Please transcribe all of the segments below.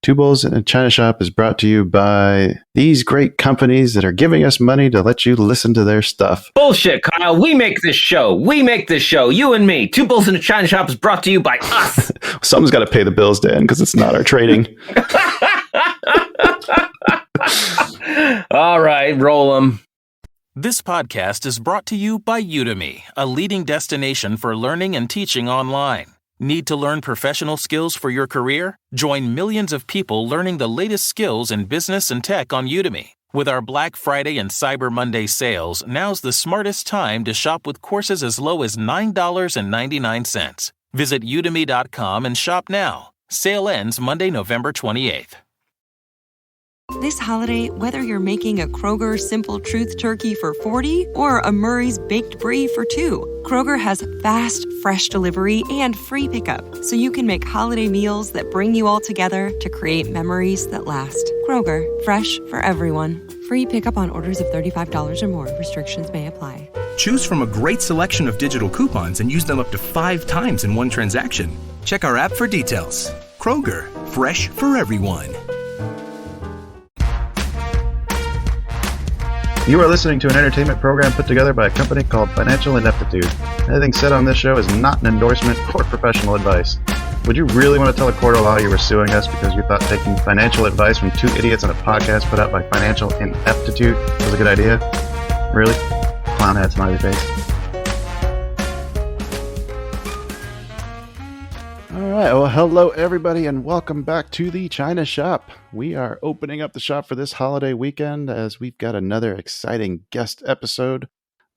Two Bowls in a China Shop is brought to you by these great companies that are giving us money to let you listen to their stuff. Bullshit, Kyle. We make this show. You and me. Two Bulls in a China Shop is brought to you by us. Someone's got to pay the bills, Dan, because it's not our trading. All right, roll them. This podcast is brought to you by Udemy, a leading destination for learning and teaching online. Need to learn professional skills for your career? Join millions of people learning the latest skills in business and tech on Udemy. With our Black Friday and Cyber Monday sales, now's the smartest time to shop with courses as low as $9.99. Visit udemy.com and shop now. Sale ends Monday, November 28th. This holiday, whether you're making a Kroger Simple Truth turkey for 40 or a Murray's Baked Brie for 2, Kroger has fast, fresh delivery and free pickup, so you can make holiday meals that bring you all together to create memories that last. Kroger, fresh for everyone. Free pickup on orders of $35 or more. Restrictions may apply. Choose from a great selection of digital coupons and use them up to 5 times in one transaction. Check our app for details. Kroger, fresh for everyone. You are listening to an entertainment program put together by a company called Financial Ineptitude. Anything said on this show is not an endorsement or professional advice. Would you really want to tell a court of law you were suing us because you thought taking financial advice from two idiots on a podcast put out by Financial Ineptitude was a good idea? Really? Clown hat smiley face. Alright, well hello everybody and welcome back to the China Shop. We are opening up the shop for this holiday weekend as we've got another exciting guest episode.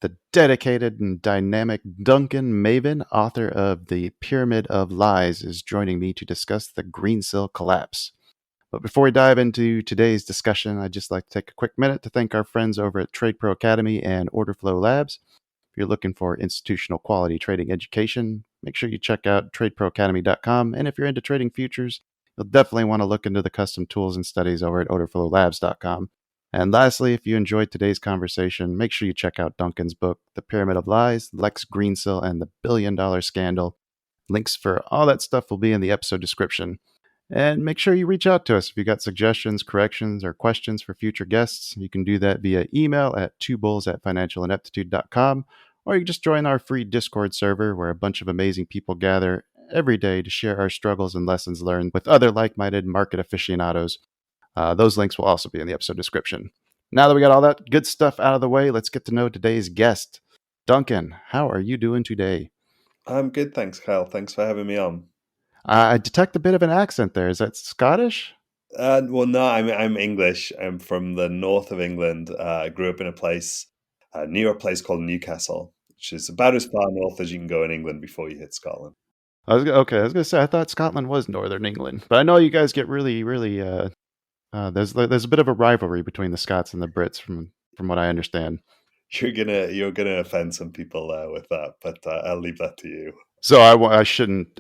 The dedicated and dynamic Duncan Mavin, author of The Pyramid of Lies, is joining me to discuss the Greensill collapse. But before we dive into today's discussion, I'd just like to take a quick minute to thank our friends over at Trade Pro Academy and Order Flow Labs. If you're looking for institutional quality trading education, make sure you check out tradeproacademy.com. And if you're into trading futures, you'll definitely want to look into the custom tools and studies over at orderflowlabs.com. And lastly, if you enjoyed today's conversation, make sure you check out Duncan's book, The Pyramid of Lies, Lex Greensill, and the $1 Billion Scandal. Links for all that stuff will be in the episode description. And make sure you reach out to us if you got suggestions, corrections, or questions for future guests. You can do that via email at twobulls@financialineptitude.com, or you can just join our free Discord server where a bunch of amazing people gather every day to share our struggles and lessons learned with other like-minded market aficionados. Those links will also be in the episode description. Now that we got all that good stuff out of the way, let's get to know today's guest. Duncan, how are you doing today? I'm good, thanks, Kyle. Thanks for having me on. I detect a bit of an accent there. Is that Scottish? Well, no, I'm English. I'm from the north of England. I grew up in near a place called Newcastle, which is about as far north as you can go in England before you hit Scotland. I was going to say, I thought Scotland was northern England, but I know you guys get really, there's a bit of a rivalry between the Scots and the Brits, from what I understand. You're gonna offend some people with that, but I'll leave that to you. So I shouldn't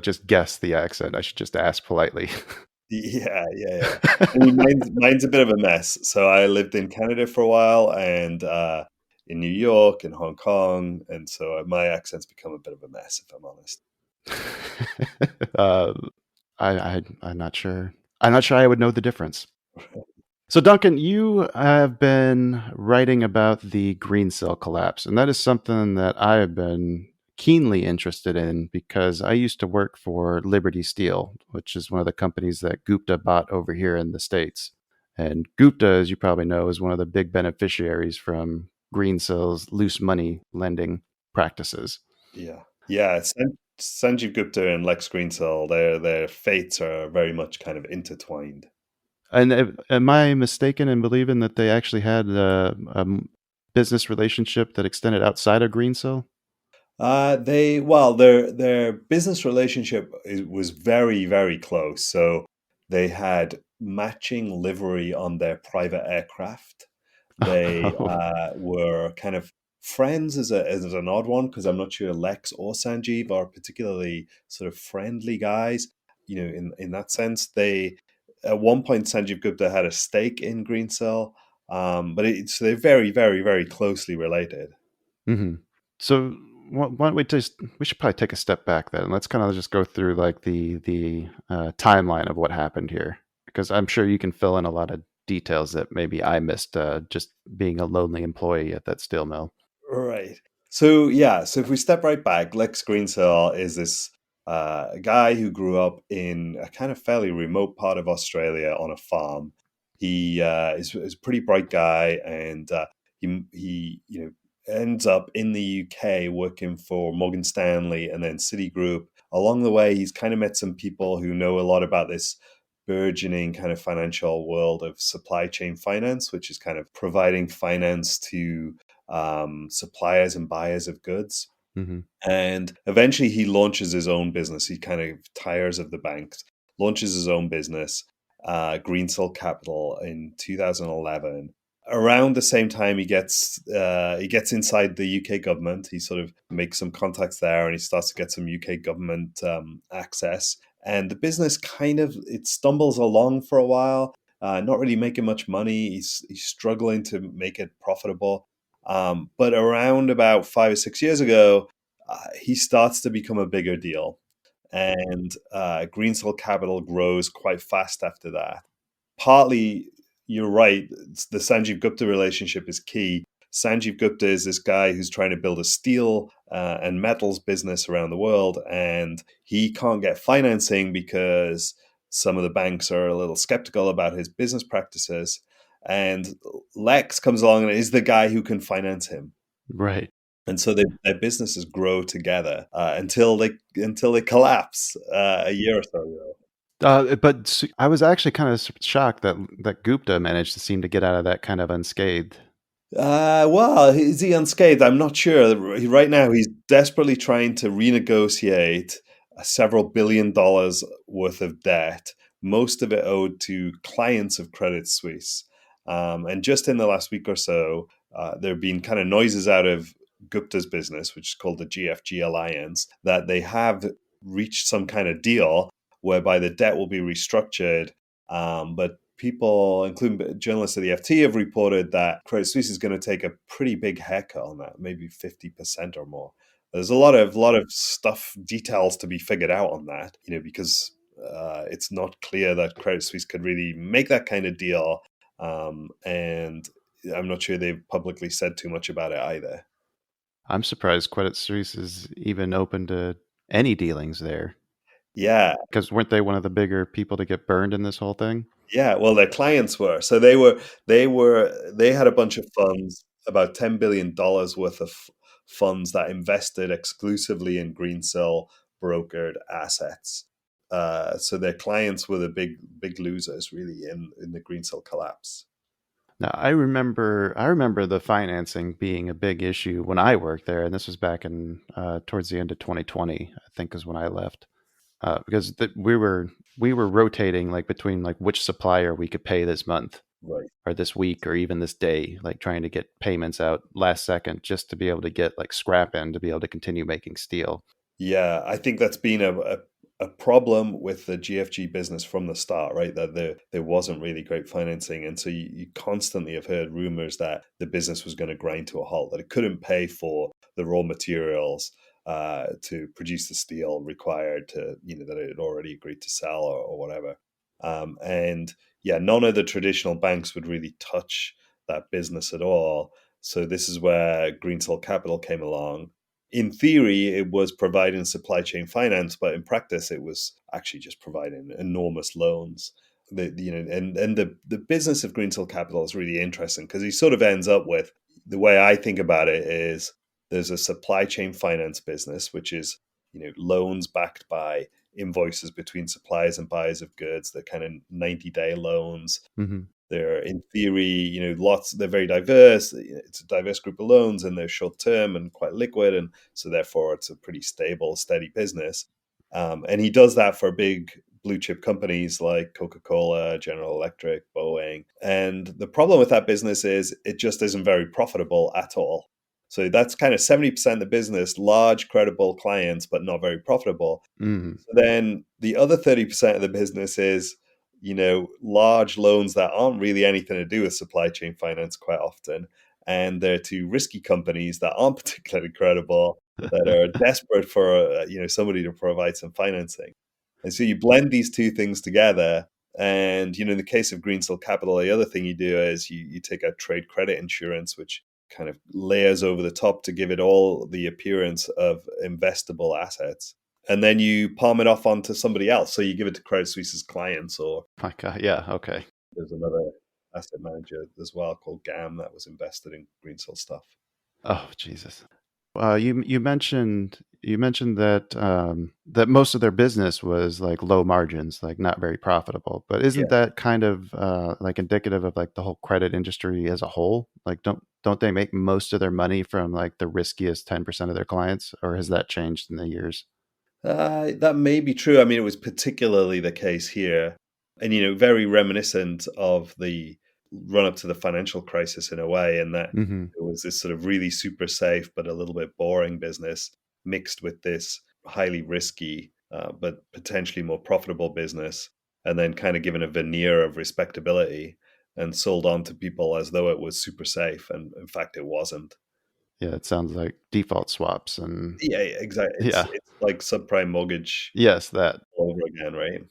just guess the accent. I should just ask politely. Yeah. I mean, mine's a bit of a mess. So I lived in Canada for a while, and in New York and Hong Kong, and so my accent's become a bit of a mess, if I'm honest. I'm not sure. I'm not sure I would know the difference. So, Duncan, you have been writing about the Greensill collapse, and that is something that I have been keenly interested in because I used to work for Liberty Steel, which is one of the companies that Gupta bought over here in the States. And Gupta, as you probably know, is one of the big beneficiaries from Greensill's loose money lending practices. Yeah. Sanjeev Gupta and Lex Greensill, their fates are very much kind of intertwined. And am I mistaken in believing that they actually had a business relationship that extended outside of Greensill? Their business relationship was very, very close. So they had matching livery on their private aircraft. They were kind of friends as an odd one, because I'm not sure Lex or Sanjeev are particularly sort of friendly guys. You know, in that sense, they at one point Sanjeev Gupta had a stake in Greensill, so they're very, very, very closely related. Mm-hmm. So why don't we should probably take a step back then. Let's kind of just go through like the timeline of what happened here, because I'm sure you can fill in a lot of details that maybe I missed just being a lonely employee at that steel mill. Right. So yeah, so if we step right back, Lex Greensill is this guy who grew up in a kind of fairly remote part of Australia on a farm. He is a pretty bright guy, and he ends up in the UK working for Morgan Stanley and then Citigroup. Along the way, he's kind of met some people who know a lot about this burgeoning kind of financial world of supply chain finance, which is kind of providing finance to suppliers and buyers of goods. Hmm. And eventually he launches his own business. He kind of tires of the banks, launches his own business, Greensill Capital, in 2011. Around the same time, he gets inside the UK government. He sort of makes some contacts there, and he starts to get some UK government access. And the business kind of it stumbles along for a while, not really making much money. He's struggling to make it profitable. But around about 5 or 6 years ago, he starts to become a bigger deal. And Greensill Capital grows quite fast after that. Partly, you're right, the Sanjeev Gupta relationship is key. Sanjeev Gupta is this guy who's trying to build a steel and metals business around the world, and he can't get financing because some of the banks are a little skeptical about his business practices. And Lex comes along and is the guy who can finance him. Right. And so their businesses grow together until they collapse a year or so ago. But I was actually kind of shocked that Gupta managed to seem to get out of that kind of unscathed. Well, is he unscathed? I'm not sure. Right now, he's desperately trying to renegotiate several $1 billion worth of debt, most of it owed to clients of Credit Suisse. And just in the last week or so, there have been kind of noises out of Gupta's business, which is called the GFG Alliance, that they have reached some kind of deal whereby the debt will be restructured. But people, including journalists at the FT, have reported that Credit Suisse is going to take a pretty big haircut on that, maybe 50% or more. There's a lot of stuff, details to be figured out on that, because it's not clear that Credit Suisse could really make that kind of deal, and I'm not sure they've publicly said too much about it either. I'm surprised Credit Suisse is even open to any dealings there. Yeah. Because weren't they one of the bigger people to get burned in this whole thing? Yeah, well, their clients were. So they had a bunch of funds, about $10 billion worth of funds that invested exclusively in Greensill brokered assets. So their clients were the big losers, really, in the Greensill collapse. Now, I remember the financing being a big issue when I worked there, and this was back in towards the end of 2020, I think, is when I left, because we were rotating like between like which supplier we could pay this month Right. or this week or even this day, like trying to get payments out last second just to be able to get like scrap in to be able to continue making steel. Yeah, I think that's been a problem with the GFG business from the start, right? That there wasn't really great financing. And so you constantly have heard rumors that the business was going to grind to a halt, that it couldn't pay for the raw materials to produce the steel required to, that it had already agreed to sell or whatever. And yeah, none of the traditional banks would really touch that business at all. So this is where Greensill Capital came along. In theory, it was providing supply chain finance, but in practice, it was actually just providing enormous loans. The business of Greensill Capital is really interesting because he sort of ends up with, the way I think about it is, there's a supply chain finance business, which is loans backed by invoices between suppliers and buyers of goods. They're kind of 90-day loans. Hmm. They're, in theory, they're very diverse. It's a diverse group of loans, and they're short term and quite liquid. And so therefore it's a pretty stable, steady business. And he does that for big blue chip companies like Coca-Cola, General Electric, Boeing. And the problem with that business is it just isn't very profitable at all. So that's kind of 70% of the business, large, credible clients, but not very profitable. Hmm. So then the other 30% of the business is, large loans that aren't really anything to do with supply chain finance quite often. And they're to risky companies that aren't particularly credible. that are desperate for somebody to provide some financing. And so you blend these two things together. And in the case of Greensill Capital, the other thing you do is you take out trade credit insurance, which kind of layers over the top to give it all the appearance of investable assets. And then you palm it off onto somebody else. So you give it to Credit Suisse's clients, or My God, yeah, okay. there's another asset manager as well called GAM that was invested in Greensill stuff. Oh, Jesus. You mentioned that that most of their business was like low margins, like not very profitable. But Yeah. isn't that kind of like indicative of like the whole credit industry as a whole? Like, don't they make most of their money from like the riskiest 10% of their clients, or has that changed in the years? That may be true. I mean, it was particularly the case here, and very reminiscent of the run up to the financial crisis in a way, in that Mm-hmm. it was this sort of really super safe but a little bit boring business mixed with this highly risky but potentially more profitable business, and then kind of given a veneer of respectability and sold on to people as though it was super safe, and in fact, it wasn't. Yeah, it sounds like default swaps and Yeah, exactly. It's yeah, it's like subprime mortgage yes, that. all over again, right?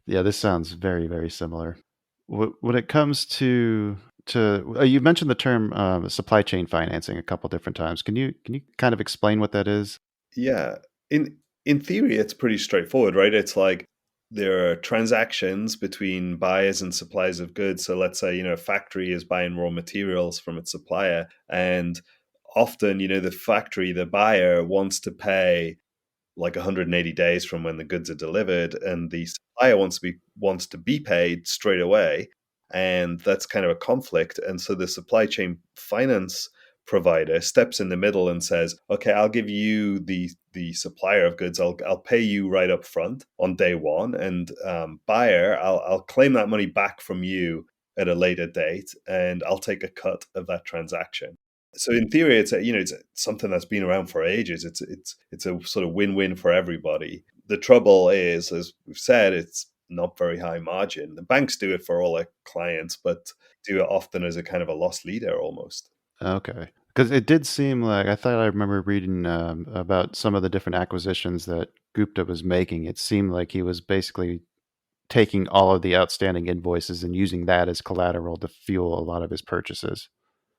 Yeah, this sounds very, very similar. When it comes to you mentioned the term supply chain financing a couple different times. Can you kind of explain what that is? Yeah. In theory, it's pretty straightforward, right? It's like there are transactions between buyers and suppliers of goods. So let's say, a factory is buying raw materials from its supplier, and often, the factory, the buyer wants to pay like 180 days from when the goods are delivered, and the supplier wants to be paid straight away, and that's kind of a conflict. And so the supply chain finance provider steps in the middle and says, okay, I'll give you the supplier of goods, I'll pay you right up front on day one, and buyer, I'll claim that money back from you at a later date, and I'll take a cut of that transaction. So in theory, it's something that's been around for ages. It's a sort of win-win for everybody. The trouble is, as we've said, it's not very high margin. The banks do it for all their clients, but do it often as a kind of a loss leader almost. Okay, because it did seem like I thought I remember reading about some of the different acquisitions that Gupta was making. It seemed like he was basically taking all of the outstanding invoices and using that as collateral to fuel a lot of his purchases.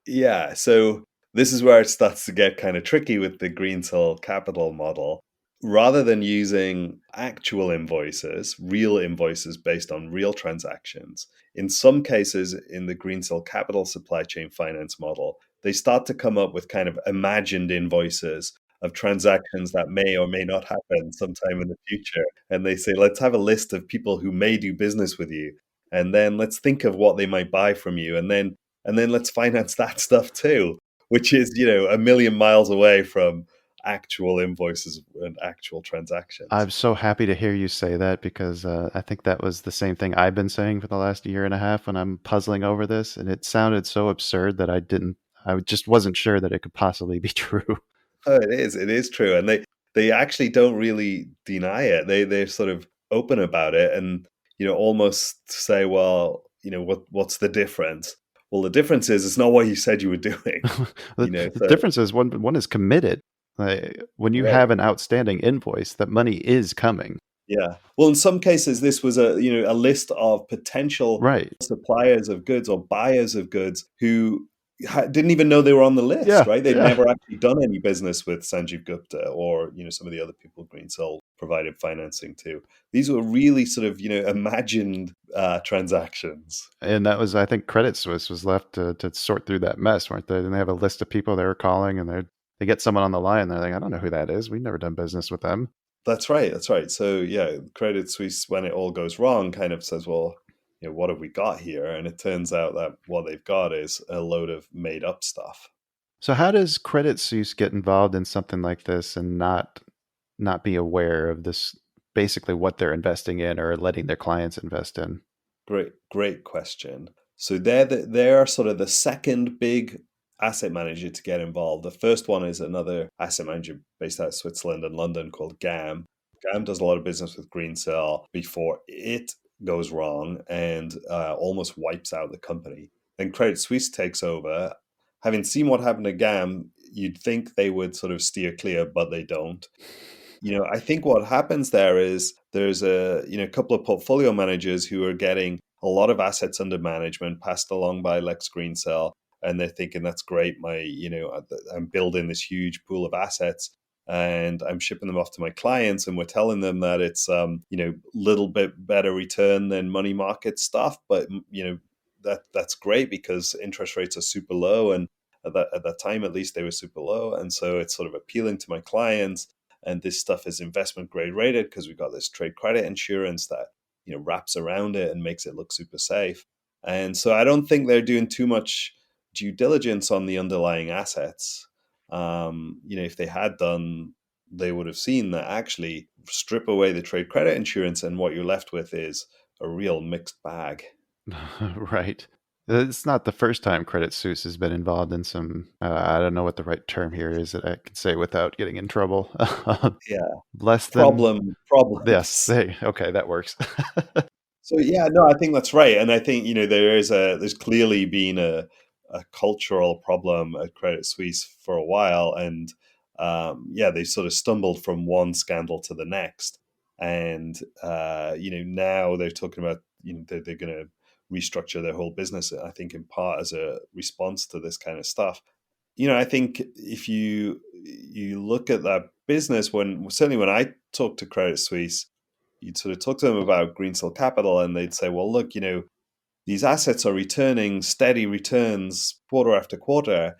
Yeah, so this is where it starts to get kind of tricky with the Greensill Capital model. Rather than using actual invoices, real invoices based on real transactions, in some cases in the Greensill Capital supply chain finance model, they start to come up with kind of imagined invoices of transactions that may or may not happen sometime in the future. And they say, let's have a list of people who may do business with you. And then let's think of what they might buy from you. And then let's finance that stuff too, which is, a million miles away from actual invoices and actual transactions. I'm so happy to hear you say that because I think that was the same thing I've been saying for the last year and a half when I'm puzzling over this, and it sounded so absurd that I just wasn't sure that it could possibly be true. Oh, it is true. And they actually don't really deny it. They're sort of open about it, and, almost say, well, what's the difference? Well, the difference is it's not what you said you were doing. The So difference is one is committed. Like, when you right. have an outstanding invoice, that money is coming. Yeah. Well, in some cases, this was a list of potential Right. suppliers of goods or buyers of goods who didn't even know they were on the list, Yeah. right? They'd Yeah. never actually done any business with Sanjeev Gupta or, some of the other people Greensill provided financing to. These were really sort of, imagined transactions. And that was, I think, Credit Suisse was left to sort through that mess, weren't they? And they have a list of people they were calling, and they get someone on the line. They're like, I don't know who that is. We've never done business with them. That's right. That's right. So yeah, Credit Suisse, when it all goes wrong, kind of says, well, what have we got here? And it turns out that what they've got is a load of made up stuff. So how does Credit Suisse get involved in something like this and not be aware of this, basically what they're investing in or letting their clients invest in? Great question. So they're sort of the second big asset manager to get involved. The first one is another asset manager based out of Switzerland and London called GAM. GAM does a lot of business with Greensill before it goes wrong and almost wipes out the company. Then Credit Suisse takes over. Having seen what happened to GAM, you'd think they would sort of steer clear, but they don't. I think what happens there is there's a couple of portfolio managers who are getting a lot of assets under management passed along by Lex Greensill, and they're thinking that's great. I'm building this huge pool of assets, and I'm shipping them off to my clients, and we're telling them that it's little bit better return than money market stuff, but that's great because interest rates are super low, and at that time at least they were super low, and so it's sort of appealing to my clients. And this stuff is investment grade rated because we've got this trade credit insurance that wraps around it and makes it look super safe. And so I don't think they're doing too much due diligence on the underlying assets. If they had done, they would have seen that actually strip away the trade credit insurance, and what you're left with is a real mixed bag. Right. It's not the first time Credit Suisse has been involved in some, I don't know what the right term here is that I can say without getting in trouble. Yeah, Less than, yes, problems. okay, that works. So yeah, no, I think that's right, and I think there's clearly been a cultural problem at Credit Suisse for a while, and they sort of stumbled from one scandal to the next, and now they're talking about they're going to restructure their whole business. I think in part as a response to this kind of stuff. I think if you look at that business, certainly when I talk to Credit Suisse, you'd sort of talk to them about Greensill Capital, and they'd say, well, look, these assets are returning steady returns quarter after quarter.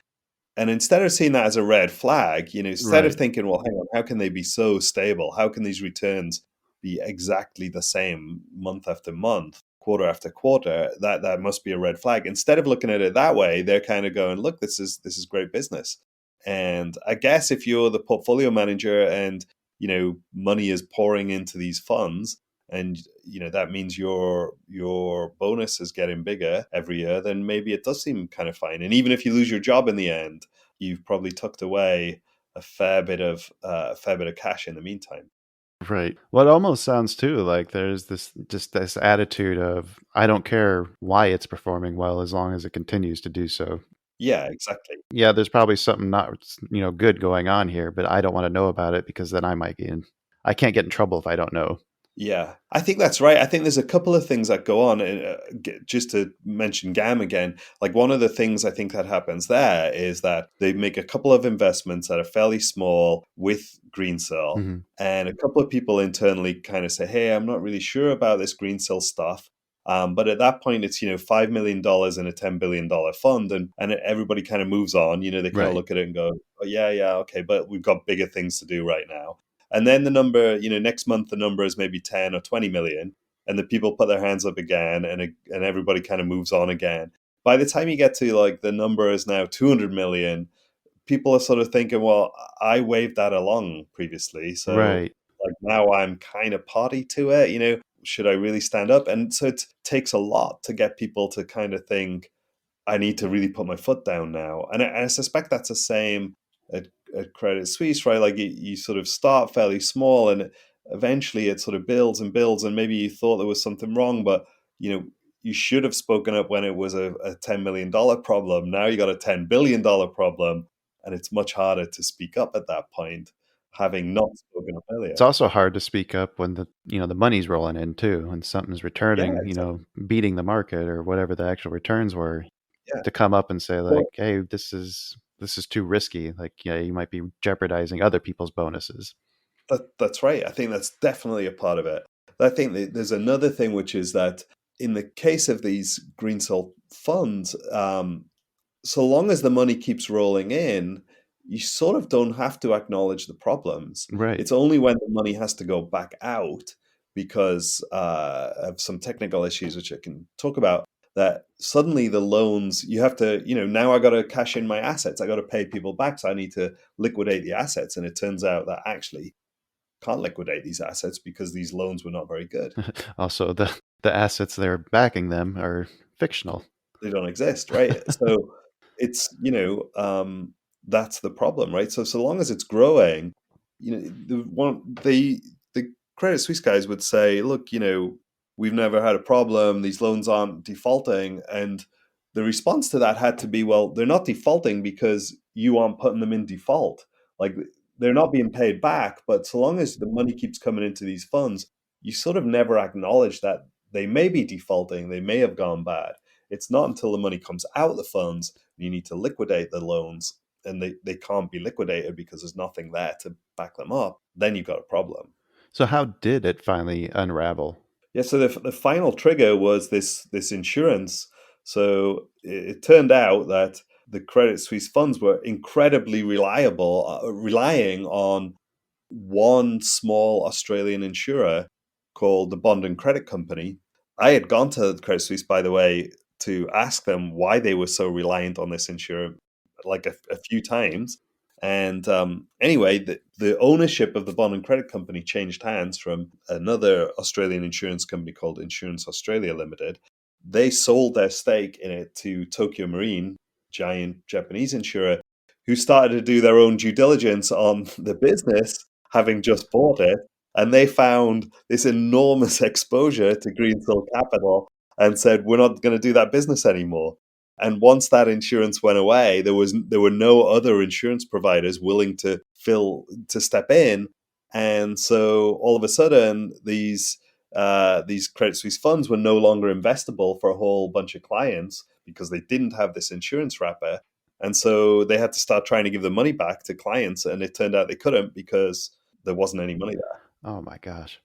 And instead of seeing that as a red flag, instead of Right. thinking, well, hang on, how can they be so stable? How can these returns be exactly the same month after month, quarter after quarter? That must be a red flag. Instead of looking at it that way, they're kind of going, look, this is great business. And I guess if you're the portfolio manager and money is pouring into these funds, and that means your bonus is getting bigger every year, then maybe it does seem kind of fine. And even if you lose your job in the end, you've probably tucked away a fair bit of cash in the meantime. Right. Well, it almost sounds too like there's this attitude of I don't care why it's performing well as long as it continues to do so. Yeah, exactly. Yeah, there's probably something not good going on here, but I don't want to know about it because then I can't get in trouble if I don't know. Yeah, I think that's right. I think there's a couple of things that go on. Just to mention GAM again, like one of the things I think that happens there is that they make a couple of investments that are fairly small with Greensill, Hmm. and a couple of people internally kind of say, "Hey, I'm not really sure about this Greensill stuff." But at that point, it's $5 million in a $10 billion fund, and everybody kind of moves on. They kind of Right. look at it and go, "Oh yeah, okay," but we've got bigger things to do right now. And then the number, next month the number is maybe 10 or 20 million, and the people put their hands up again, and everybody kind of moves on again. By the time you get to like the number is now 200 million, people are sort of thinking, well, I waved that along previously, so Right. like now I'm kind of party to it, should I really stand up? And so it takes a lot to get people to kind of think, I need to really put my foot down now. And I suspect that's the same at Credit Suisse, right? Like you sort of start fairly small, and eventually it sort of builds and builds, and maybe you thought there was something wrong, but you should have spoken up when it was a $10 million problem. Now you got a $10 billion problem, and it's much harder to speak up at that point, having not spoken up earlier. It's also hard to speak up when the money's rolling in too, when something's Yeah, returning, exactly. beating the market or whatever the actual returns were, Yeah. to come up and say Well, like, "Hey, this is too risky." Like, yeah, you might be jeopardizing other people's bonuses. that's right. I think that's definitely a part of it. I think that there's another thing, which is that in the case of these green salt funds, so long as the money keeps rolling in, you sort of don't have to acknowledge the problems. Right. It's only when the money has to go back out because of some technical issues, which I can talk about, that suddenly the loans, you have to, now I got to cash in my assets. I got to pay people back. So I need to liquidate the assets. And it turns out that actually can't liquidate these assets because these loans were not very good. Also, the assets that are backing them are fictional. They don't exist, right? So it's that's the problem, right? So long as it's growing, the Credit Suisse guys would say, look, we've never had a problem. These loans aren't defaulting, and the response to that had to be, well, they're not defaulting because you aren't putting them in default. Like, they're not being paid back, but so long as the money keeps coming into these funds, you sort of never acknowledge that they may be defaulting, they may have gone bad. It's not until the money comes out of the funds, you need to liquidate the loans, and they can't be liquidated because there's nothing there to back them up, then you've got a problem. So how did it finally unravel? Yeah, so the final trigger was this insurance. So it turned out that the Credit Suisse funds were incredibly reliable, relying on one small Australian insurer called the Bond and Credit Company. I had gone to Credit Suisse, by the way, to ask them why they were so reliant on this insurer, like a few times. And anyway, the ownership of the Bond and Credit Company changed hands from another Australian insurance company called Insurance Australia Limited. They sold their stake in it to Tokyo Marine, giant Japanese insurer, who started to do their own due diligence on the business, having just bought it. And they found this enormous exposure to Greensill Capital and said, we're not going to do that business anymore. And once that insurance went away, there were no other insurance providers willing to step in. And so all of a sudden, these Credit Suisse funds were no longer investable for a whole bunch of clients because they didn't have this insurance wrapper. And so they had to start trying to give the money back to clients, and it turned out they couldn't because there wasn't any money there. Oh my gosh.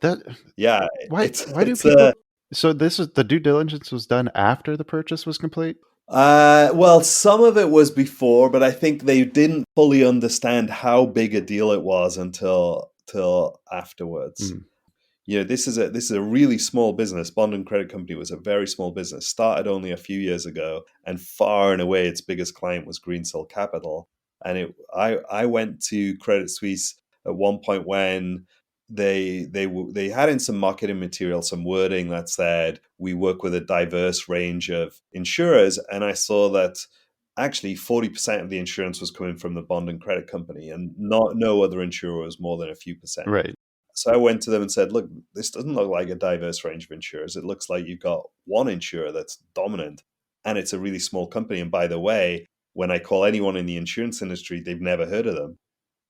That Yeah, why do people so this is the due diligence was done after the purchase was complete? Well, some of it was before, but I think they didn't fully understand how big a deal it was until afterwards. Mm. You know, this is a really small business. Bond and Credit Company was a very small business, started only a few years ago, and far and away its biggest client was Greensill Capital. And I went to Credit Suisse at one point when they had in some marketing material some wording that said we work with a diverse range of insurers, and I saw that actually 40% of the insurance was coming from the Bond and Credit Company, and no other insurer was more than a few percent. Right. So I went to them and said, look, this doesn't look like a diverse range of insurers. It looks like you've got one insurer that's dominant, and it's a really small company. And by the way, when I call anyone in the insurance industry, they've never heard of them.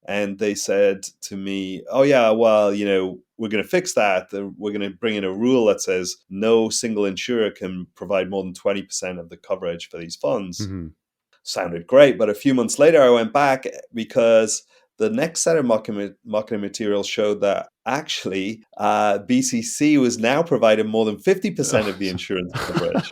And they said to me, oh, yeah, well, you know, we're going to fix that. We're going to bring in a rule that says no single insurer can provide more than 20% of the coverage for these funds. Mm-hmm. Sounded great. But a few months later, I went back because the next set of marketing materials showed that actually BCC was now providing more than 50% of the insurance coverage.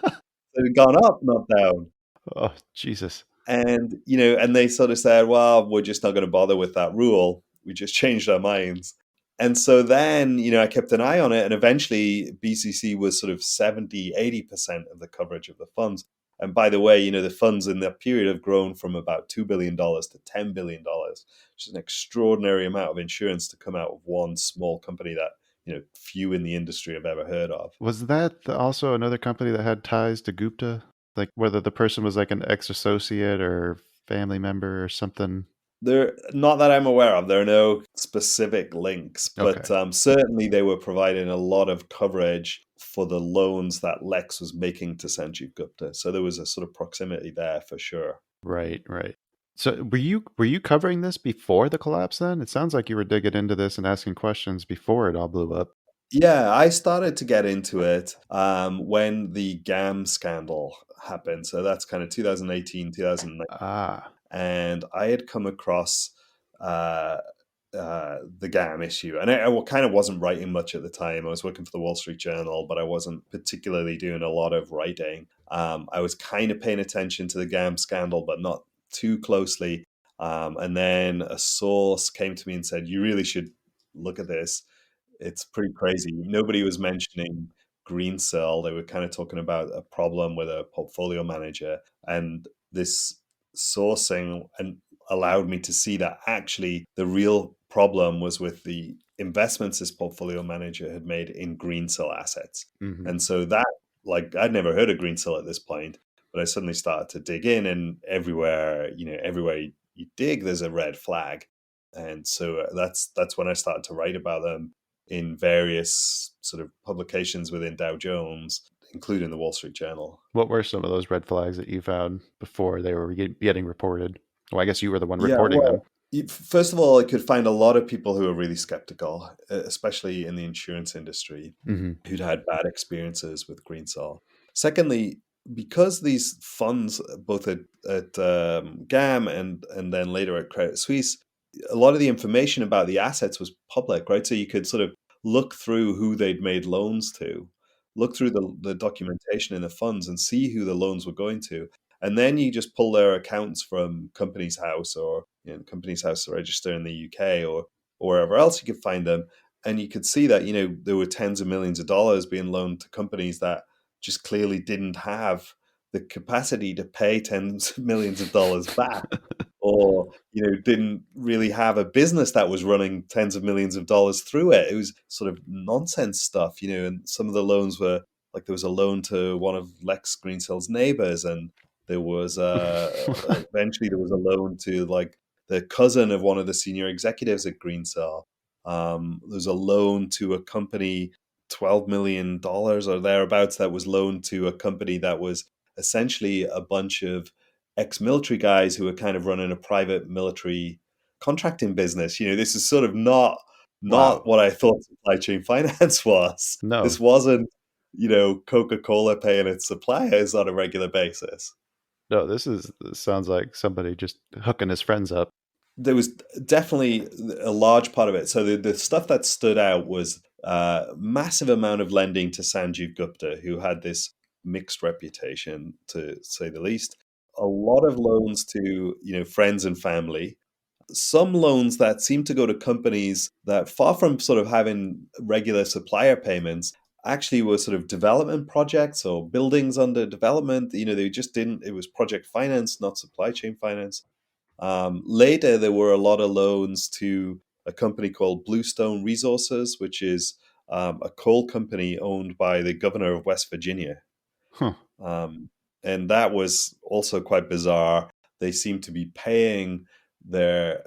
It had gone up, not down. Oh, Jesus. And, you know, and they sort of said, well, we're just not going to bother with that rule. We just changed our minds. And so then, you know, I kept an eye on it. And eventually BCC was sort of 70, 80% of the coverage of the funds. And by the way, you know, the funds in that period have grown from about $2 billion to $10 billion, which is an extraordinary amount of insurance to come out of one small company that, you know, few in the industry have ever heard of. Was that also another company that had ties to Gupta? Like whether the person was like an ex-associate or family member or something? There, not that I'm aware of. There are no specific links, but certainly they were providing a lot of coverage for the loans that Lex was making to Sanjeev Gupta. So there was a sort of proximity there for sure. Right. So were you covering this before the collapse then? It sounds like you were digging into this and asking questions before it all blew up. Yeah, I started to get into it when the GAM scandal happened. So that's kind of 2018, 2019. Ah. And I had come across the GAM issue. And I kind of wasn't writing much at the time. I was working for the Wall Street Journal, but I wasn't particularly doing a lot of writing. I was kind of paying attention to the GAM scandal, but not too closely. And then a source came to me and said, you really should look at this. It's pretty crazy. Nobody was mentioning Greensill. They were kind of talking about a problem with a portfolio manager. And this sourcing and allowed me to see that actually the real problem was with the investments this portfolio manager had made in Greensill assets. Mm-hmm. And so that, like, I'd never heard of Greensill at this point, but I suddenly started to dig in, and everywhere you dig, there's a red flag. And so that's when I started to write about them in various sort of publications within Dow Jones, including the Wall Street Journal. What were some of those red flags that you found before they were getting reported Well, I guess you were the one Yeah, reporting them. well, first of all, I could find a lot of people who are really skeptical, especially in the insurance industry, Hmm. who'd had bad experiences with Greensill. Secondly, because these funds, both at GAM and then later at Credit Suisse, a lot of the information about the assets was public, right? So you could sort of look through who they'd made loans to, look through the documentation in the funds and see who the loans were going to. And then you just pull their accounts from Companies House or Companies House Register in the UK or wherever else you could find them. And you could see that, there were tens of millions of dollars being loaned to companies that just clearly didn't have the capacity to pay tens of millions of dollars back or didn't really have a business that was running tens of millions of dollars through it. It was sort of nonsense stuff, and some of the loans were like there was a loan to one of Lex Greensill's neighbors, and there was eventually there was a loan to like the cousin of one of the senior executives at Greensill. There's a loan to a company, $12 million or thereabouts, that was loaned to a company that was essentially a bunch of ex-military guys who were kind of running a private military contracting business. This is sort of not Wow. what I thought supply chain finance was. No, This wasn't, Coca-Cola paying its suppliers on a regular basis. no, this sounds like somebody just hooking his friends up. There was definitely a large part of it. So the stuff that stood out was massive amount of lending to Sanjeev Gupta, who had this mixed reputation, to say the least. A lot of loans to friends and family. Some loans that seem to go to companies that, far from sort of having regular supplier payments, actually were sort of development projects or buildings under development. They just didn't. It was project finance, not supply chain finance. Later, there were a lot of loans to a company called Bluestone Resources, which is a coal company owned by the governor of West Virginia. Huh. Um, and that was also quite bizarre. They seem to be paying their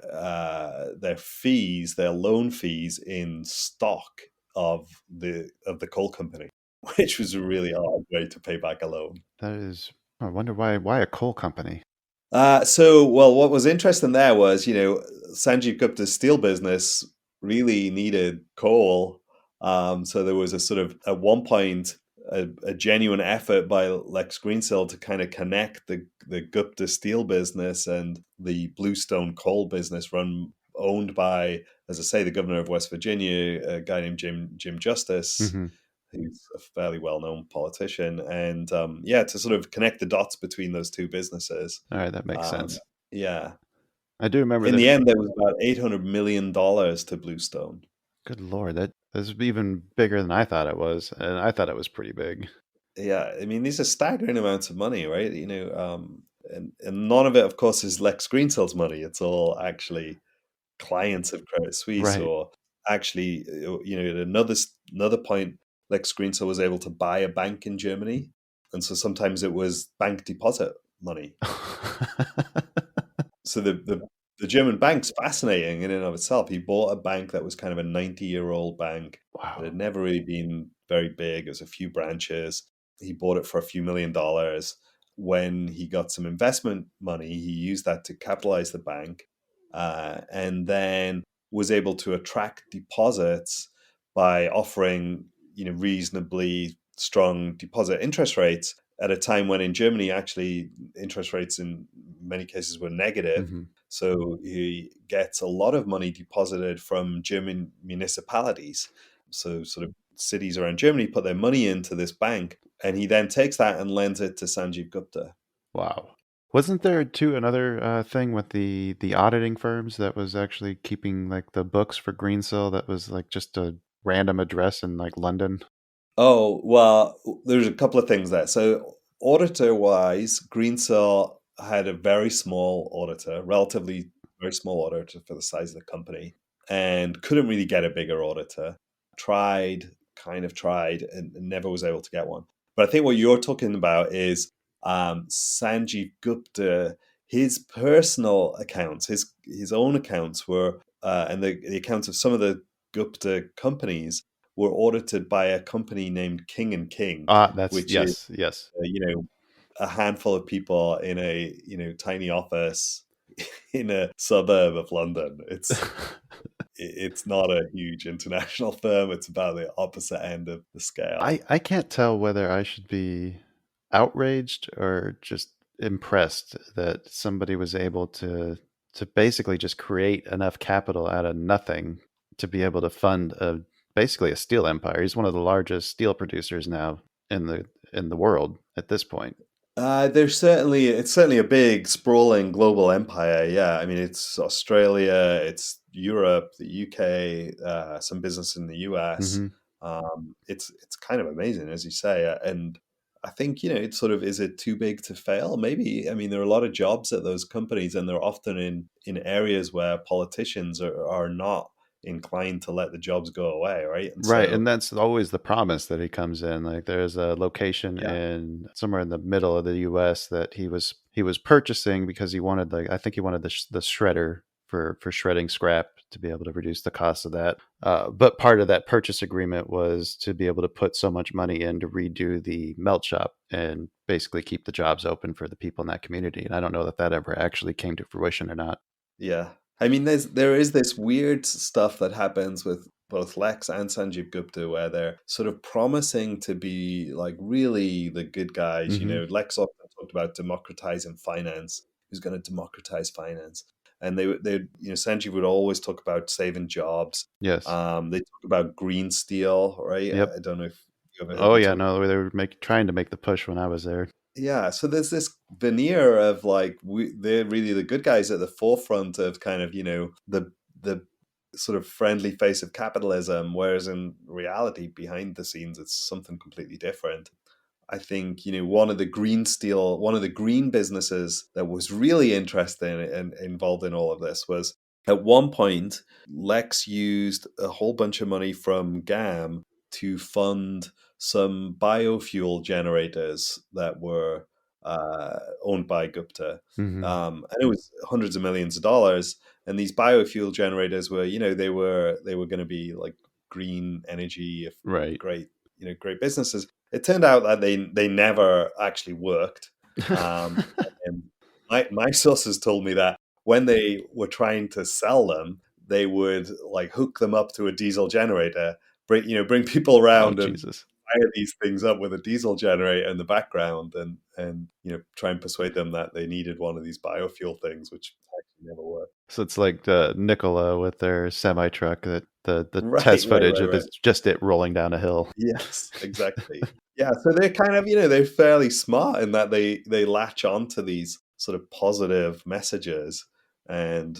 fees, their loan fees, in stock of the coal company, which was a really odd way to pay back a loan. That is, I wonder why a coal company? Well, what was interesting there was, Sanjeev Gupta's steel business really needed coal. So there was a sort of, at one point, a genuine effort by Lex Greensill to kind of connect the Gupta steel business and the Bluestone coal business owned by, as I say, the governor of West Virginia, a guy named Jim Justice, Hmm. who's a fairly well-known politician, and to sort of connect the dots between those two businesses. All right, that makes Um, sense. yeah. I do remember In that. the end, there was about $800 million to Bluestone. Good Lord, that is even bigger than I thought it was, and I thought it was pretty big. Yeah, I mean, these are staggering amounts of money, right? And none of it, of course, is Lex Greensill's money. It's all actually clients of Credit Suisse, Right. or actually, at another point, Lex Greensill was able to buy a bank in Germany, and so sometimes it was bank deposit money. So the German bank's fascinating in and of itself. He bought a bank that was kind of a 90-year-old bank that Wow. had never really been very big. It was a few branches. He bought it for a few $1 million. When he got some investment money, he used that to capitalize the bank, and then was able to attract deposits by offering reasonably strong deposit interest rates at a time when in Germany, actually, interest rates in many cases were negative. Hmm. So he gets a lot of money deposited from German municipalities. So sort of cities around Germany put their money into this bank, and he then takes that and lends it to Sanjeev Gupta. Wow. Wasn't there too another thing with the auditing firms that was actually keeping like the books for Greensill that was like just a random address in like London? Oh, well, there's a couple of things there. So auditor wise, Greensill had a very small auditor, relatively very small auditor for the size of the company, and couldn't really get a bigger auditor. Tried, kind of tried, and never was able to get one. But I think what you're talking about is Sanjeev Gupta, his personal accounts, his own accounts were, and the accounts of some of the Gupta companies were audited by a company named King and King, Ah, that's which is, yes, yes. a handful of people in a tiny office in a suburb of London. It's not a huge international firm. It's about the opposite end of the scale. I can't tell whether I should be outraged or just impressed that somebody was able to basically just create enough capital out of nothing to be able to fund basically a steel empire. He's one of the largest steel producers now in the world at this point. It's certainly a big sprawling global empire. Yeah, I mean it's Australia, it's Europe, the UK, some business in the US. Hmm. It's kind of amazing, as you say, and I think it's sort of, is it too big to fail? Maybe. I mean, there are a lot of jobs at those companies, and they're often in areas where politicians are not inclined to let the jobs go away, right? And Right, so and that's always the promise that he comes in. Like there's a location yeah, in somewhere in the middle of the U.S. that he was purchasing because he wanted, like, I think he wanted the shredder for shredding scrap to be able to reduce the cost of that. But part of that purchase agreement was to be able to put so much money in to redo the melt shop and basically keep the jobs open for the people in that community. And I don't know that that ever actually came to fruition or not. yeah. I mean, there is this weird stuff that happens with both Lex and Sanjeev Gupta, where they're sort of promising to be like really the good guys. Hmm. Lex often talked about democratizing finance. Who's going to democratize finance? And Sanjeev would always talk about saving jobs. Yes. They talk about green steel, right? Yep. I don't know if you ever heard Oh them yeah, talk. no, they were trying to make the push when I was there. Yeah, so there's this veneer of like they're really the good guys at the forefront of kind of the sort of friendly face of capitalism, whereas in reality, behind the scenes, it's something completely different. I think one of the green businesses that was really interesting and involved in all of this was at one point Lex used a whole bunch of money from GAM to fund some biofuel generators that were owned by Gupta, Hmm. and it was hundreds of millions of dollars. And these biofuel generators were, they were going to be like green energy, Right. great, great businesses. It turned out that they never actually worked. Um, and my sources told me that when they were trying to sell them, they would like hook them up to a diesel generator, bring people Oh around and Jesus. fire these things up with a diesel generator in the background, and try and persuade them that they needed one of these biofuel things, which actually never worked. So it's like the Nikola with their semi truck, that the Right, test right, footage right, of right. it's just it rolling down a hill. Yes, exactly. Yeah, so they're kind of, they're fairly smart in that they latch on to these sort of positive messages and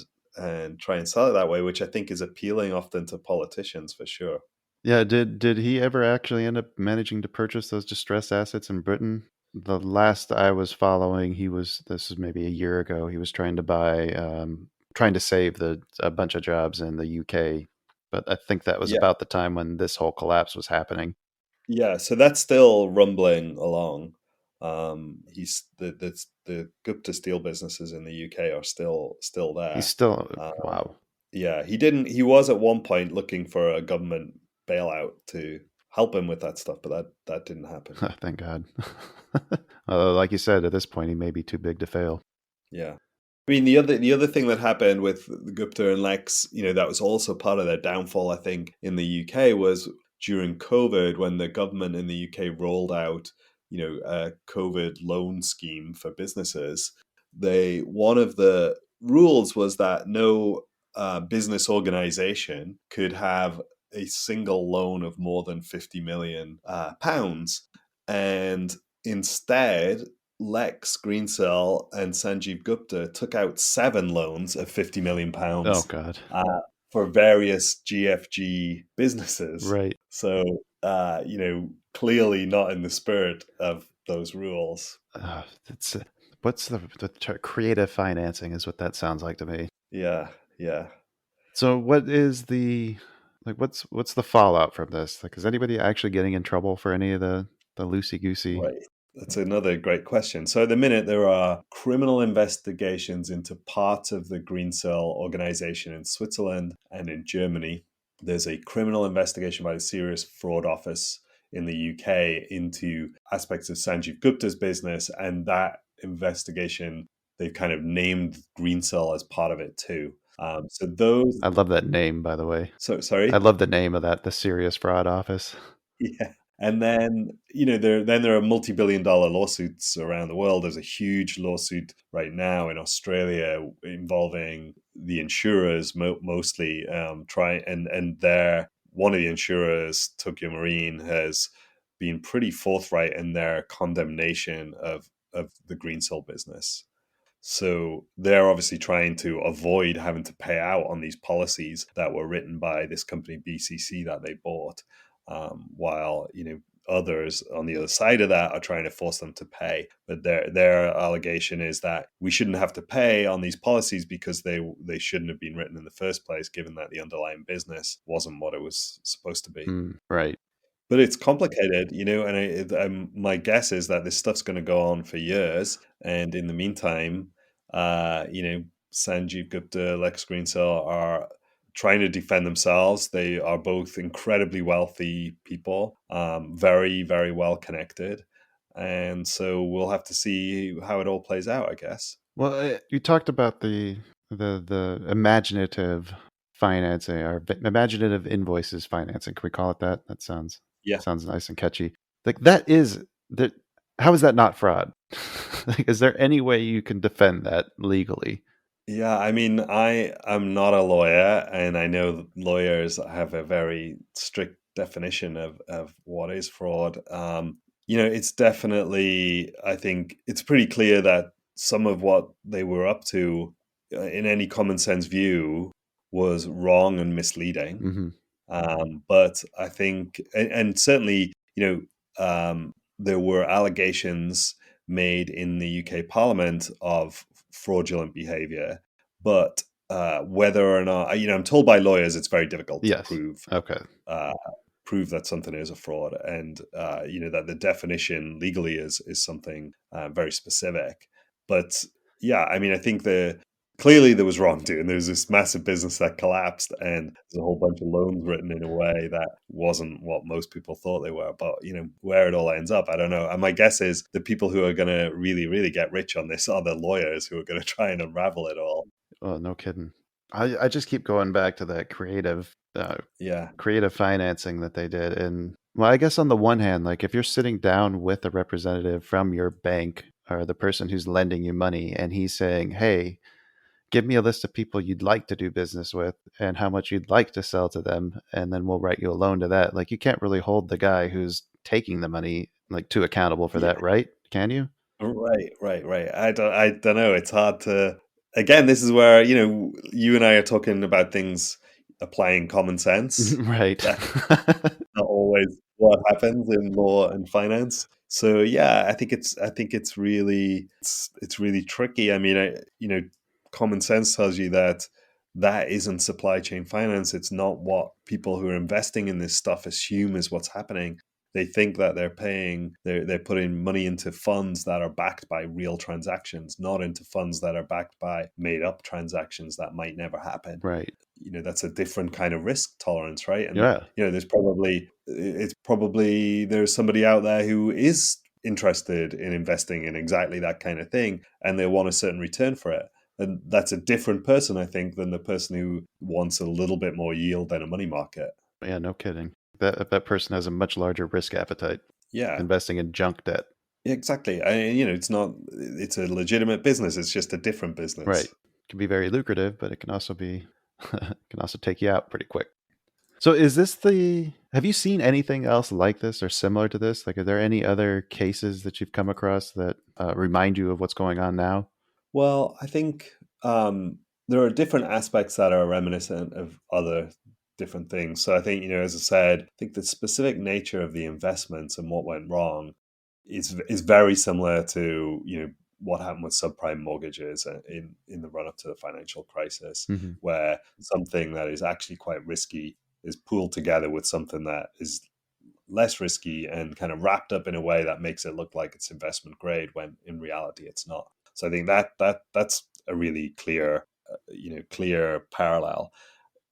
try and sell it that way, which I think is appealing often to politicians for sure. Yeah, did he ever actually end up managing to purchase those distressed assets in Britain? The last I was following, this was maybe a year ago. He was trying to save a bunch of jobs in the UK, but I think that was Yeah, about the time when this whole collapse was happening. yeah. So that's still rumbling along. He's the Gupta steel businesses in the UK are still He's there. still, Um, wow. yeah, he didn't. He was at one point looking for a government bailout to help him with that stuff, but that didn't happen. Thank God. Like you said, at this point, he may be too big to fail. Yeah. I mean, the other thing that happened with Gupta and Lex, that was also part of their downfall, I think, in the UK was during COVID when the government in the UK rolled out, a COVID loan scheme for businesses. One of the rules was that no business organization could have a single loan of more than 50 million pounds, and instead Lex Greensill and Sanjeev Gupta took out 7 loans of 50 million Oh pounds God. for various GFG businesses. Right. So, clearly not in the spirit of those rules. It's what's creative financing is what that sounds like to me. Yeah, yeah. So what is the what's the fallout from this? Like, is anybody actually getting in trouble for any of the loosey goosey? Right. That's another great question. So at the minute, there are criminal investigations into parts of the Green Cell organization in Switzerland and in Germany. There's a criminal investigation by the Serious Fraud Office in the UK into aspects of Sanjeev Gupta's business, and that investigation they've kind of named Greensill as part of it too. So those, I love that name, by the way. so I sorry. love the name of that, the Serious Fraud Office. Yeah. And then, there are multi-billion-dollar lawsuits around the world. There's a huge lawsuit right now in Australia involving the insurers mostly, one of the insurers, Tokyo Marine, has been pretty forthright in their condemnation of the Greensill business. So they're obviously trying to avoid having to pay out on these policies that were written by this company BCC that they bought, while others on the other side of that are trying to force them to pay. But their allegation is that we shouldn't have to pay on these policies because they shouldn't have been written in the first place, given that the underlying business wasn't what it was supposed to be. Right. But it's complicated, and my guess is that this stuff's going to go on for years. And in the meantime, Sanjeev Gupta, Lex Greensill are trying to defend themselves. They are both incredibly wealthy people, very, very well connected. And so we'll have to see how it all plays out, I guess. Well, you talked about the imaginative financing or imaginative invoices financing. Can we call it that? That sounds Yeah. nice and catchy. Like that is that. How is that not fraud? Like, is there any way you can defend that legally? Yeah, I mean, I'm not a lawyer, and I know that lawyers have a very strict definition of what is fraud. It's definitely, I think it's pretty clear that some of what they were up to, in any common sense view, was wrong and misleading. Hmm. But I think, and certainly, there were allegations made in the UK Parliament of fraudulent behavior, but whether or not, I'm told by lawyers it's very difficult to Yes. Okay. uh, prove that something is a fraud, and that the definition legally is something very specific. But yeah, I mean, I think clearly there was wrongdoing. There was this massive business that collapsed, and there's a whole bunch of loans written in a way that wasn't what most people thought they were. But where it all ends up, I don't know. And my guess is the people who are going to really, really get rich on this are the lawyers who are going to try and unravel it all. Oh, no kidding. I just keep going back to that Yeah. creative financing that they did. And well, I guess on the one hand, like if you're sitting down with a representative from your bank or the person who's lending you money and he's saying, hey, give me a list of people you'd like to do business with and how much you'd like to sell to them, and then we'll write you a loan to that. Like you can't really hold the guy who's taking the money like too accountable for Yeah. that, right? Can you? Right. I don't know. It's hard to. Again, this is where you and I are talking about things applying common sense. Right. Not always what happens in law and finance. So yeah, I think it's really tricky. I mean, common sense tells you that isn't supply chain finance. It's not what people who are investing in this stuff assume is what's happening. They think that they're putting money into funds that are backed by real transactions, not into funds that are backed by made up transactions that might never happen. Right. That's a different kind of risk tolerance, right? And Yeah. there's somebody out there who is interested in investing in exactly that kind of thing, and they want a certain return for it. And that's a different person, I think, than the person who wants a little bit more yield than a money market. Yeah, no kidding. That person has a much larger risk appetite Yeah, investing in junk debt. exactly. It's a legitimate business. It's just a different business. Right. It can be very lucrative, but it can also be can also take you out pretty quick. So have you seen anything else like this or similar to this? Like, are there any other cases that you've come across that remind you of what's going on now? Well, I think there are different aspects that are reminiscent of other different things. So I think, as I said, I think the specific nature of the investments and what went wrong is very similar to, what happened with subprime mortgages in the run up to the financial crisis, Mm-hmm. where something that is actually quite risky is pooled together with something that is less risky and kind of wrapped up in a way that makes it look like it's investment grade when in reality it's not. So I think that's a really clear parallel.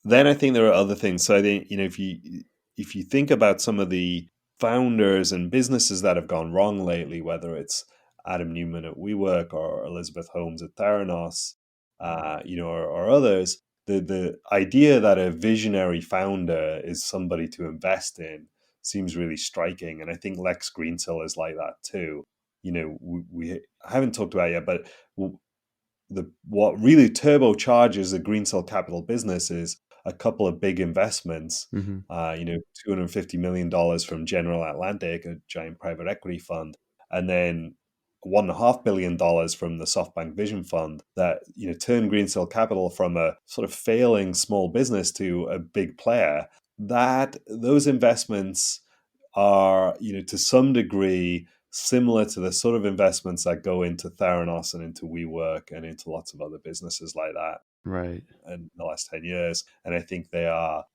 Then I think there are other things. So I think if you think about some of the founders and businesses that have gone wrong lately, whether it's Adam Newman at WeWork or Elizabeth Holmes at Theranos, or others, the idea that a visionary founder is somebody to invest in seems really striking. And I think Lex Greensill is like that too. We haven't talked about it yet, but what really turbocharges the Greensill Capital business is a couple of big investments. Hmm. $250 million from General Atlantic, a giant private equity fund, and then $1.5 billion from the SoftBank Vision Fund that turned Greensill Capital from a sort of failing small business to a big player. That those investments are, to some degree, similar to the sort of investments that go into Theranos and into WeWork and into lots of other businesses like that Right. in the last 10 years. And I think they are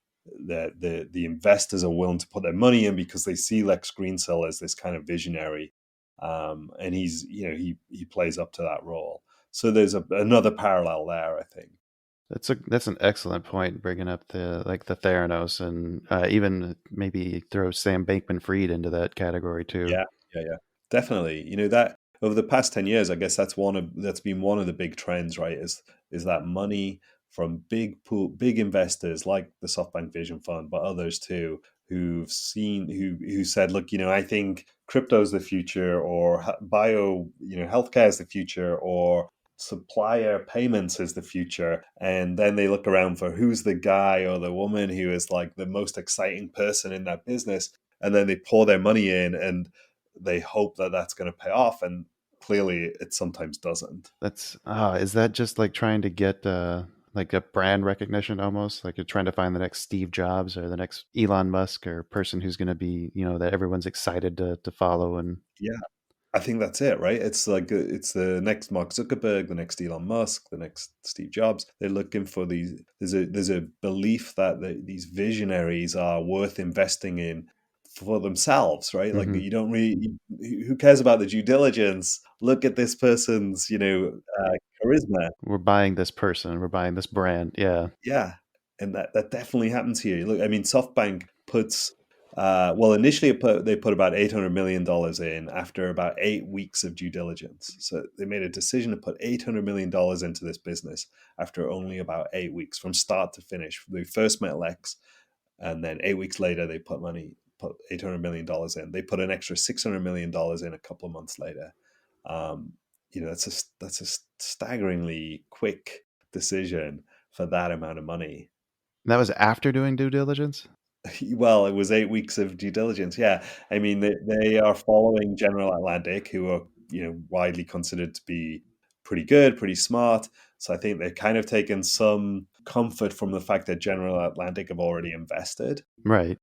the investors are willing to put their money in because they see Lex Greensill as this kind of visionary. And he plays up to that role. So there's another parallel there, I think. That's an excellent point, bringing up the Theranos, and even maybe throw Sam Bankman-Fried into that category too. Yeah, definitely. That over the past 10 years, I guess that's been one of the big trends, right? Is that money from big investors like the SoftBank Vision Fund, but others too, who said, look, I think crypto is the future, or healthcare is the future, or supplier payments is the future. And then they look around for who's the guy or the woman who is like the most exciting person in that business, and then they pour their money in and they hope that that's going to pay off, and clearly it sometimes doesn't. Is that just like trying to get like a brand recognition, almost like you're trying to find the next Steve Jobs or the next Elon Musk, or person who's going to be, that everyone's excited to follow? And Yeah, I think that's it, right? It's like it's the next Mark Zuckerberg, the next Elon Musk, the next Steve Jobs. They're looking for these. There's a belief that these visionaries are worth investing in for themselves, right? Like, Mhm. you don't really. Who cares about the due diligence? Look at this person's, charisma. We're buying this person, we're buying this brand. Yeah. Yeah, and that definitely happens here. Look, I mean, SoftBank puts initially they put about $800 million in after about 8 weeks of due diligence. So they made a decision to put $800 million into this business after only about 8 weeks from start to finish. They first met Lex, and then 8 weeks later they put $800 million in. They put an extra $600 million in a couple of months later. Um, that's a staggeringly quick decision for that amount of money. That was after doing due diligence? Well, it was 8 weeks of due diligence. Yeah, I mean they are following General Atlantic, who are widely considered to be pretty good, pretty smart. So I think they've kind of taken some comfort from the fact that General Atlantic have already invested. Right.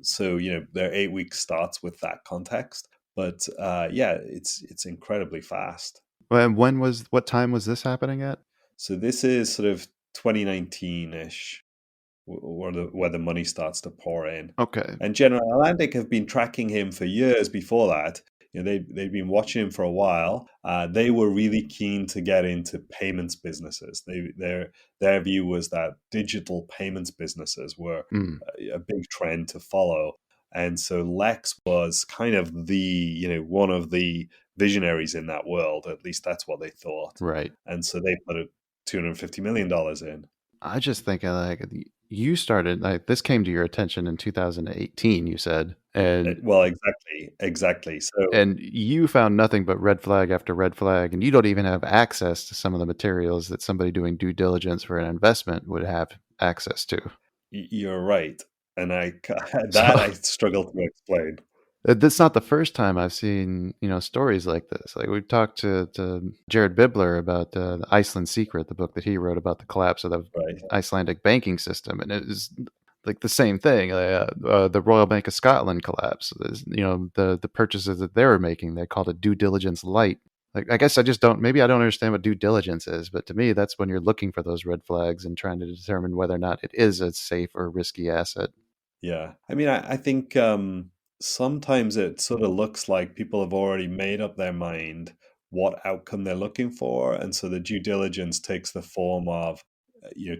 So their 8 weeks starts with that context. But yeah, it's incredibly fast. What time was this happening at? So this is sort of 2019-ish, where the money starts to pour in. Okay. And General Atlantic have been tracking him for years before that. They've been watching him for a while. They were really keen to get into payments businesses. Their view was that digital payments businesses were Mm, a big trend to follow. And so Lex was kind of the one of the visionaries in that world. At least that's what they thought. right. And so they put $250 million in. I just think like you started, like, this came to your attention in 2018, you said, Well, exactly. So and you found nothing but red flag after red flag, and you don't even have access to some of the materials that somebody doing due diligence for an investment would have access to. you're right, and that So I struggle to explain. that's not the first time I've seen, stories like this. Like, we talked to Jared Bibler about the Iceland Secret, the book that he wrote about the collapse of the Right? Icelandic banking system, and it was like the same thing. The Royal Bank of Scotland collapse. The purchases that they were making, they called it due diligence light. Like, I guess I just don't. Maybe I don't understand what due diligence is, but to me, that's when you're looking for those red flags and trying to determine whether or not it is a safe or risky asset. Yeah. I mean, I think sometimes it sort of looks like people have already made up their mind what outcome they're looking for, and so the due diligence takes the form of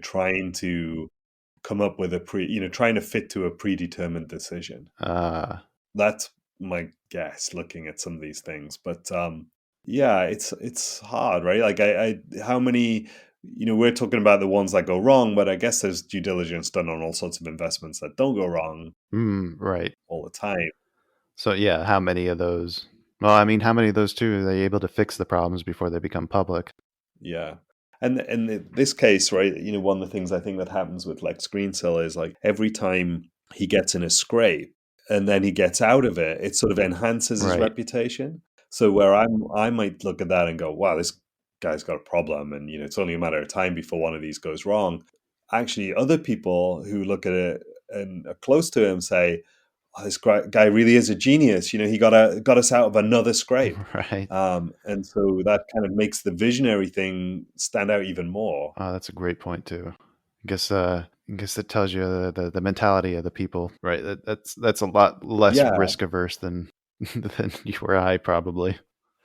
trying to come up with trying to fit to a predetermined decision. Uh, That's my guess looking at some of these things, but Yeah, it's hard, right? Like I how many, we're talking about the ones that go wrong, but I guess there's due diligence done on all sorts of investments that don't go wrong Right. all the time. So yeah, how many of those? Well, I mean, how many of those too are they able to fix the problems before they become public? Yeah. And in this case, right, one of the things I think that happens with Lex Greensill is like every time he gets in a scrape and then he gets out of it, it sort of enhances his Right. reputation. So where I might look at that and go, wow, this guy's got a problem, and it's only a matter of time before one of these goes wrong. Actually, other people who look at it and are close to him say, oh, this guy really is a genius. He got us out of another scrape. Right. And so that kind of makes the visionary thing stand out even more. Oh, that's a great point too. I guess that tells you the mentality of the people, right? That's a lot less Yeah, risk averse than than you or I probably.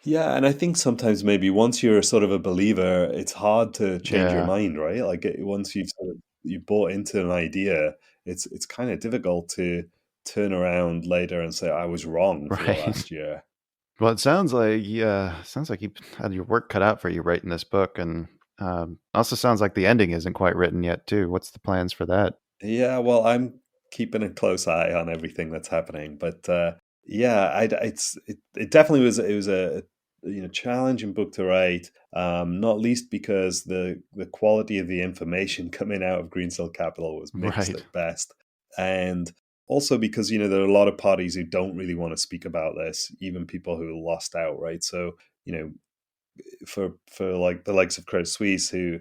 yeah, and I think sometimes maybe once you're sort of a believer, it's hard to change your Yeah. mind, right? Like once you bought into an idea, it's kind of difficult to turn around later and say I was wrong for the Right. last year. Well, it sounds like you had your work cut out for you writing this book, and also sounds like the ending isn't quite written yet too. What's the plans for that? Yeah, well, I'm keeping a close eye on everything that's happening, but yeah, it definitely was a challenging book to write. Not least because the quality of the information coming out of Greensill Capital was mixed Right. at best, and also because there are a lot of parties who don't really want to speak about this, even people who lost out, right? So you know for like the likes of Credit Suisse, who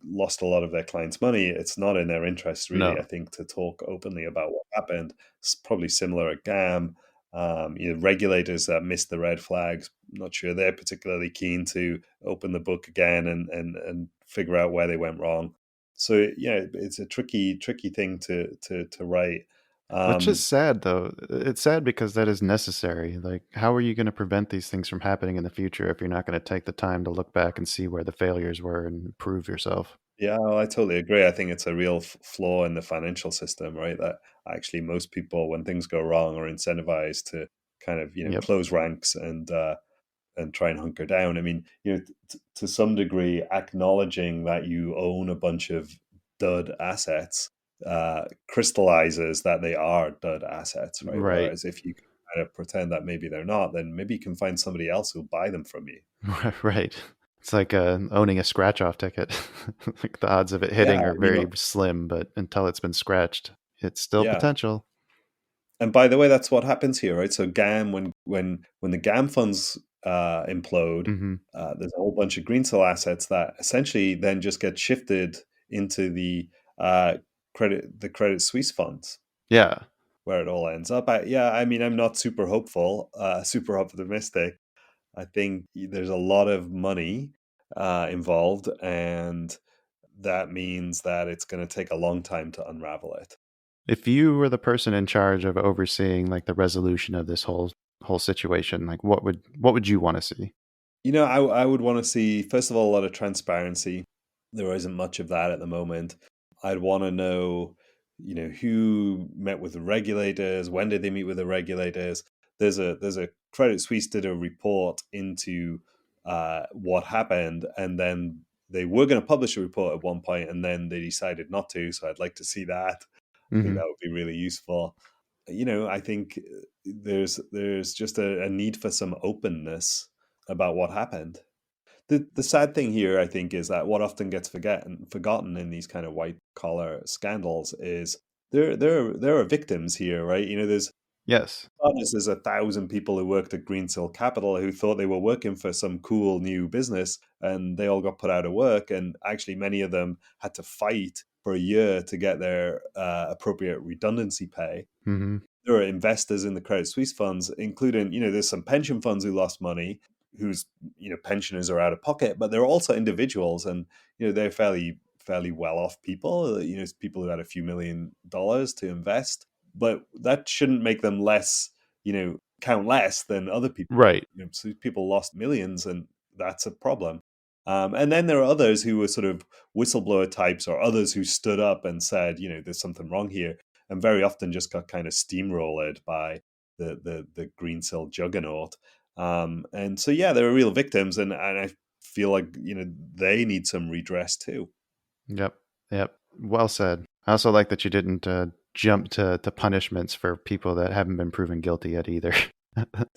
lost a lot of their clients' money, it's not in their interest really, I No. think, to talk openly about what happened. It's probably similar at GAM. Regulators that missed the red flags, I'm not sure they're particularly keen to open the book again and figure out where they went wrong. So yeah, it's a tricky thing to write. Which is Um, sad though. It's sad because that is necessary. Like, how are you going to prevent these things from happening in the future if you're not going to take the time to look back and see where the failures were and improve yourself? Yeah, well, I totally agree. I think it's a real flaw in the financial system, right? That actually most people, when things go wrong, are incentivized to kind of Yep. close ranks and try and hunker down. I mean, to some degree, acknowledging that you own a bunch of dud assets crystallizes that they are dud assets, right? Right. Whereas if you kind of pretend that maybe they're not, then maybe you can find somebody else who'll buy them from you. Right. It's like owning a scratch off ticket. Like the odds of it Yeah, hitting I are mean, very slim, but until it's been scratched, it's still yeah. potential. And by the way, that's what happens here, right? So GAM, when the GAM funds implode, Hmm. there's a whole bunch of Greensill assets that essentially then just get shifted into uh, the Credit Suisse funds, Yeah. where it all ends up. Yeah, I mean, I'm not super hopeful, super optimistic. I think there's a lot of money involved, and that means that it's going to take a long time to unravel it. If you were the person in charge of overseeing like the resolution of this whole situation, like what would you want to see? I would want to see, first of all, a lot of transparency. There isn't much of that at the moment. I'd want to know, who met with the regulators, when did they meet with the regulators. There's a Credit Suisse did a report into what happened, and then they were going to publish a report at one point, and then they decided not to. So I'd like to see that. I think Hmm. that would be really useful. I think there's just a need for some openness about what happened. The sad thing here, I think, is that what often gets forgotten in these kind of white collar scandals is there are victims here, right? There's Yes. honest, there's 1,000 people who worked at Greensill Capital who thought they were working for some cool new business, and they all got put out of work. And actually, many of them had to fight for a year to get their appropriate redundancy pay. Hmm. There are investors in the Credit Suisse funds, including, there's some pension funds who lost money, whose, pensioners are out of pocket, but there are also individuals, and, they're fairly well off people, people who had a few $1 million to invest, but that shouldn't make them less, count less than other people. Right. So people lost millions, and that's a problem. And then there are others who were sort of whistleblower types, or others who stood up and said, there's something wrong here, and very often just got kind of steamrolled by the Greensill juggernaut. And so, yeah, they were real victims, and I feel like they need some redress too. Yep. Yep. Well said. I also like that you didn't jump to punishments for people that haven't been proven guilty yet either.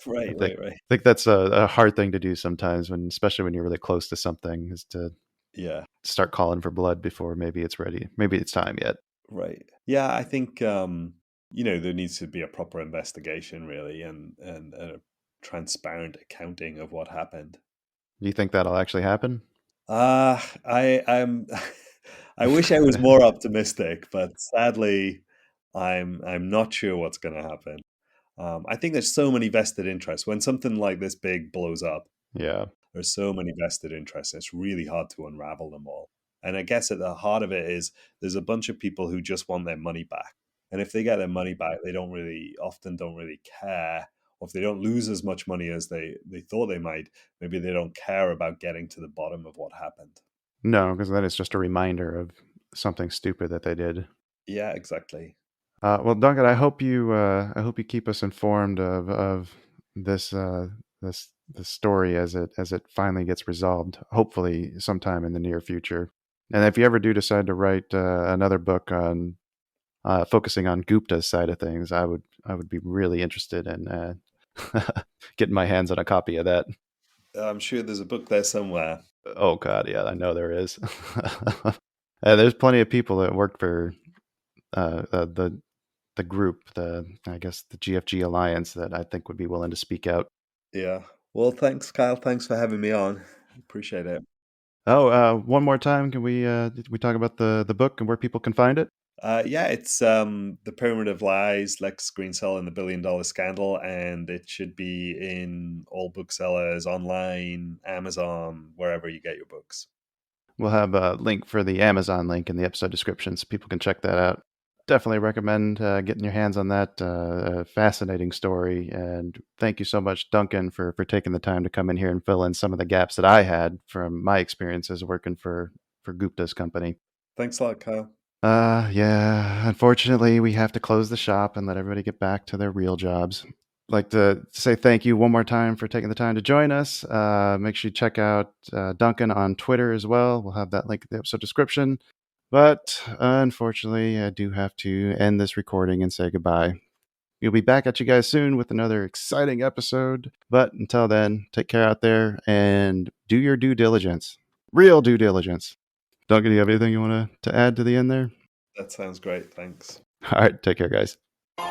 Right, I right. think that's a hard thing to do sometimes, especially when you're really close to something, is to Yeah, start calling for blood before maybe it's ready. Maybe it's time yet. right. Yeah, I think there needs to be a proper investigation, really, and a transparent accounting of what happened. Do you think that'll actually happen? I'm I wish I was more optimistic, but sadly, I'm not sure what's going to happen. I think there's so many vested interests when something like this big blows up. Yeah. There's so many vested interests. It's really hard to unravel them all. And I guess at the heart of it is there's a bunch of people who just want their money back. And if they get their money back, they often don't really care. Or if they don't lose as much money as they thought they might, maybe they don't care about getting to the bottom of what happened. No, because then it's just a reminder of something stupid that they did. Yeah, exactly. Well, Duncan, I hope you keep us informed of this this story as it finally gets resolved. Hopefully, sometime in the near future. And if you ever do decide to write another book on focusing on Gupta's side of things, I would be really interested in getting my hands on a copy of that. I'm sure there's a book there somewhere. Oh God, yeah, I know there is. There's plenty of people that work for the group, I guess the GFG Alliance, that I think would be willing to speak out. Yeah. Well, thanks, Kyle. Thanks for having me on. Appreciate it. Oh, one more time, can we talk about the book and where people can find it? Yeah, it's The Pyramid of Lies, Lex Greensill and the $1 Billion Scandal, and it should be in all booksellers, online, Amazon, wherever you get your books. We'll have a link for the Amazon link in the episode description so people can check that out. Definitely recommend getting your hands on that. Fascinating story. And thank you so much, Duncan, for taking the time to come in here and fill in some of the gaps that I had from my experiences working for Gupta's company. Thanks a lot, Kyle. Yeah, unfortunately, we have to close the shop and let everybody get back to their real jobs. I'd like to say thank you one more time for taking the time to join us. Make sure you check out Duncan on Twitter as well. We'll have that link in the episode description. But unfortunately, I do have to end this recording and say goodbye. We'll be back at you guys soon with another exciting episode. But until then, take care out there and do your due diligence. Real due diligence. Duncan, do you have anything you want to add to the end there? That sounds great. Thanks. All right, take care, guys.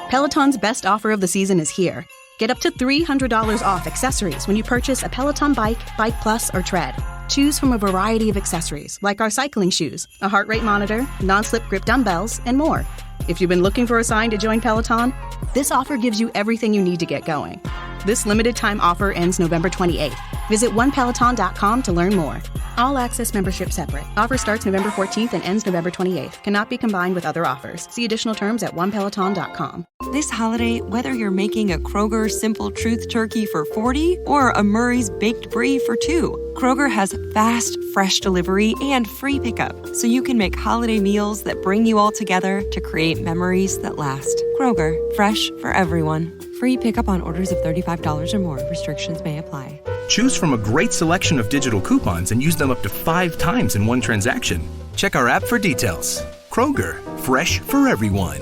Peloton's best offer of the season is here. Get up to $300 off accessories when you purchase a Peloton bike, Bike Plus, or Tread. Choose from a variety of accessories like our cycling shoes, a heart rate monitor, non-slip grip dumbbells, and more. If you've been looking for a sign to join Peloton, this offer gives you everything you need to get going. This limited time offer ends November 28th. Visit onepeloton.com to learn more. All access membership separate. Offer starts November 14th and ends November 28th. Cannot be combined with other offers. See additional terms at onepeloton.com. This holiday, whether you're making a Kroger Simple Truth turkey for 40 or a Murray's Baked Brie for 2, Kroger has fast, fresh delivery and free pickup, so you can make holiday meals that bring you all together to create memories that last. Kroger, fresh for everyone. Free pickup on orders of $35 or more. Restrictions may apply. Choose from a great selection of digital coupons and use them up to 5 times in one transaction. Check our app for details. Kroger, fresh for everyone.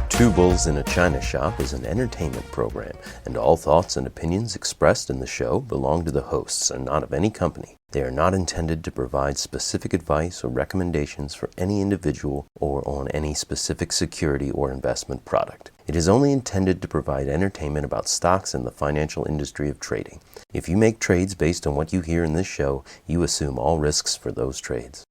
Two Bulls in a China Shop is an entertainment program, and all thoughts and opinions expressed in the show belong to the hosts and not of any company. They are not intended to provide specific advice or recommendations for any individual or on any specific security or investment product. It is only intended to provide entertainment about stocks and the financial industry of trading. If you make trades based on what you hear in this show, you assume all risks for those trades.